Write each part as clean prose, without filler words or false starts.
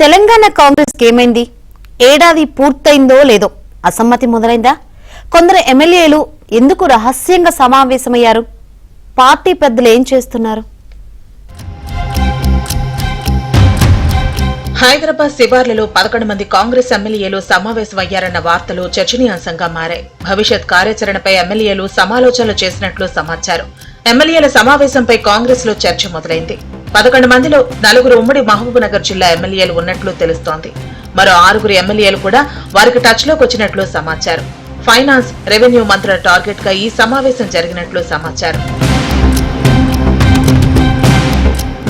తెలంగాణ కాంగ్రెస్ ఏమైంది? ఏడాది పూర్తయిందో లేదో అసమ్మతి మొదలైందా? కొందరు ఎమ్మెల్యేలు ఎందుకు రహస్యంగా సమావేశమయ్యారు? పార్టీ పెద్దలు ఏం చేస్తున్నారు? హైదరాబాద్ శివార్లలో 11 మంది కాంగ్రెస్ ఎమ్మెల్యేలు సమావేశమయ్యారన్న వార్తలు చర్చనీయాంశంగా మారాయి. భవిష్యత్ కార్యాచరణపై ఎమ్మెల్యేలు సమాలోచనలు చేసినట్లు సమాచారం. ఎమ్మెల్యేల సమావేశంపై కాంగ్రెస్ లో చర్చ మొదలైంది. 11 మందిలో 4 ఉమ్మడి మహబూబ్నగర్ జిల్లా ఎమ్మెల్యేలు ఉన్నట్లు తెలుస్తోంది. మరో 6 ఎమ్మెల్యేలు కూడా వారికి టచ్ లోకి వచ్చినట్లు సమాచారం. ఫైనాన్స్, రెవెన్యూ మంత్రుల టార్గెట్ గా ఈ సమావేశం జరిగినట్లు సమాచారం.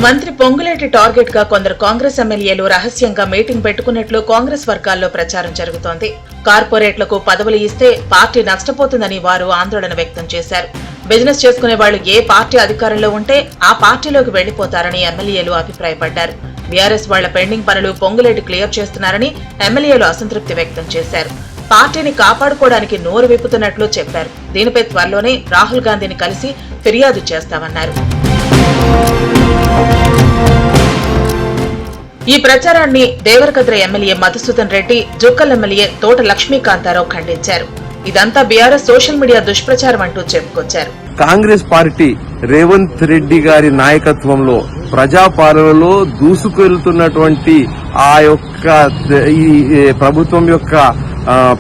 మంత్రి పొంగులేటి టార్గెట్ గా కొందరు కాంగ్రెస్ ఎమ్మెల్యేలు రహస్యంగా మీటింగ్ పెట్టుకున్నట్లు కాంగ్రెస్ వర్గాల్లో ప్రచారం జరుగుతోంది. కార్పొరేట్లకు పదవులు ఇస్తే పార్టీ నష్టపోతుందని వారు ఆందోళన వ్యక్తం చేశారు. బిజినెస్ చేసుకునే వాళ్లు ఏ పార్టీ అధికారంలో ఉంటే ఆ పార్టీలోకి వెళ్లిపోతారని ఎమ్మెల్యేలు అభిప్రాయపడ్డారు. బీఆర్ఎస్ వాళ్ల పెండింగ్ పనులు పొంగులేటి క్లియర్ చేస్తున్నారని ఎమ్మెల్యేలు అసంతృప్తి వ్యక్తం చేశారు. పార్టీని కాపాడుకోవడానికి నోరు విప్పుతున్నట్లు చెప్పారు. దీనిపై త్వరలోనే రాహుల్ గాంధీని కలిసి ఫిర్యాదు చేస్తామన్నారు. ఈ ప్రచారాన్ని దేవరకద్ర ఎమ్మెల్యే మధుసూదన్ రెడ్డి, జుక్కల్ ఎమ్మెల్యే తోట లక్ష్మీకాంతారావు ఖండించారు. ఇదంతా బీఆర్ఎస్ సోషల్ మీడియా దుష్ప్రచారం అంటూ చెప్పుకొచ్చారు. కాంగ్రెస్ పార్టీ రేవంత్ రెడ్డి గారి నాయకత్వంలో ప్రజాపాలనలో దూసుకెళ్తున్నటువంటి ఆ యొక్క ఈ ప్రభుత్వం యొక్క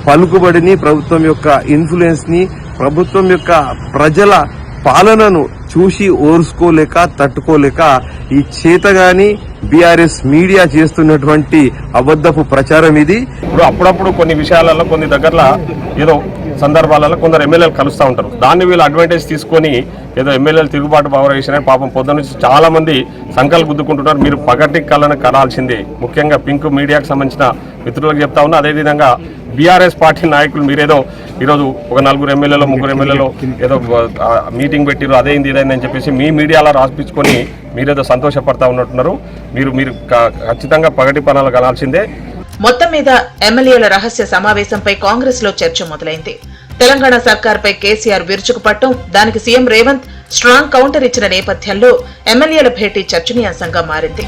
పలుకుబడిని, ప్రభుత్వం యొక్క ఇన్ఫ్లుయెన్స్ ని, ప్రభుత్వం యొక్క ప్రజల పాలనను చూసి ఓర్చుకోలేక తట్టుకోలేక ఈ చేతగాని బీఆర్ఎస్ మీడియా చేస్తున్నటువంటి అబద్ధపు ప్రచారం ఇది. ఇప్పుడు అప్పుడప్పుడు కొన్ని విషయాలలో కొన్ని దగ్గరలో ఏదో సందర్భాలలో కొందరు ఎమ్మెల్యేలు కలుస్తూ ఉంటారు. దాన్ని వీళ్ళు అడ్వాంటేజ్ తీసుకొని ఏదో ఎమ్మెల్యేలు తిరుగుబాటు పవర్ వేసినాయి. పాపం పొద్దున్న నుంచి చాలా మంది సంకలు గుద్దుకుంటున్నారు. మీరు పగటి కళ్ళను కనాల్సిందే. ముఖ్యంగా పింక్ మీడియాకు సంబంధించిన మిత్రులకు చెప్తా ఉన్నా. అదేవిధంగా బీఆర్ఎస్ పార్టీ నాయకులు మీరేదో ఈరోజు ఒక 4 ఎమ్మెల్యేలు 3 ఎమ్మెల్యేలు ఏదో మీటింగ్ పెట్టిరు, అదేంది ఇదైంది అని చెప్పేసి మీ మీడియాలో రాసిపించుకొని మీరేదో సంతోషపడతా ఉన్నట్టున్నారు. మీరు ఖచ్చితంగా పగటి పనులు కనాల్సిందే. మొత్తం మీద ఎమ్మెల్యేల రహస్య సమావేశంపై కాంగ్రెస్ లో చర్చ మొదలైంది. తెలంగాణ సర్కార్పై కేసీఆర్ విరుచుకుపట్టం, దానికి సీఎం రేవంత్ స్ట్రాంగ్ కౌంటర్ ఇచ్చిన నేపథ్యంలో ఎమ్మెల్యేల భేటీ చర్చనీయాంశంగా మారింది.